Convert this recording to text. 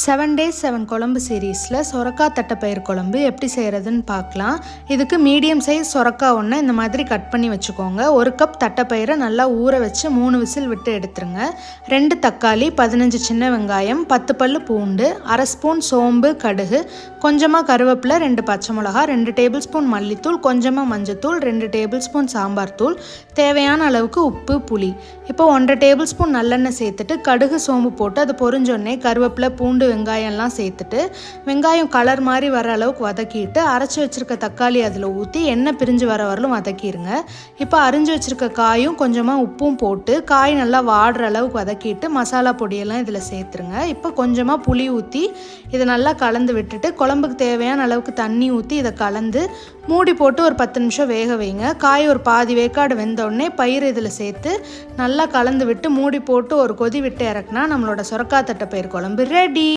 7 days 7 குழம்பு சீரீஸில் சொரக்காய் தட்டைப்பயிறு குழம்பு எப்படி செய்கிறதுன்னு பார்க்கலாம். இதுக்கு மீடியம் சைஸ் சொரக்காய் ஒன்று இந்த மாதிரி கட் பண்ணி வச்சுக்கோங்க. 1 கப் தட்டைப்பயிரை நல்லா ஊற வச்சு 3 விசில் விட்டு எடுத்துருங்க. 2 தக்காளி, 15 சின்ன வெங்காயம், 10 பல்லு பூண்டு, 1/2 ஸ்பூன் சோம்பு, கடுகு, கொஞ்சமாக கருவேப்பிலை, 2 பச்சை மிளகா, 2 டேபிள் ஸ்பூன் மல்லித்தூள், கொஞ்சமாக மஞ்சத்தூள், 2 டேபிள் ஸ்பூன் சாம்பார் தூள், தேவையான அளவுக்கு உப்பு, புளி. இப்போ 1/2 டேபிள் ஸ்பூன் நல்லெண்ணெய் சேர்த்துட்டு கடுகு சோம்பு போட்டு அது பொரிஞ்சோடனே கருவேப்பிலை, பூண்டு, வெங்காயம்லாம் சேர்த்துட்டு வெங்காயம் கலர் மாதிரி வர அளவுக்கு வதக்கிட்டு அரைச்சி வச்சுருக்க தக்காளி அதில் ஊற்றி எண்ணெய் பிரிஞ்சு வர வரலும் வதக்கிடுங்க. இப்போ அரிஞ்சு வச்சுருக்க காயும் கொஞ்சமாக உப்பும் போட்டு காய் நல்லா வாடுற அளவுக்கு வதக்கிட்டு மசாலா பொடியெல்லாம் இதில் சேர்த்துருங்க. இப்போ கொஞ்சமாக புளி ஊற்றி இதை நல்லா கலந்து விட்டுட்டு குழம்புக்கு தேவையான அளவுக்கு தண்ணி ஊற்றி இதை கலந்து மூடி போட்டு ஒரு 10 நிமிஷம் வேக வைங்க. காய் ஒரு பாதி வேக்காடு வெந்தோடனே பயிர் இதில் சேர்த்து நல்லா கலந்து விட்டு மூடி போட்டு ஒரு கொதி விட்டு இறக்குனா நம்மளோட சொரக்காய் தட்டைப்பயிறு குழம்பு ரெடி.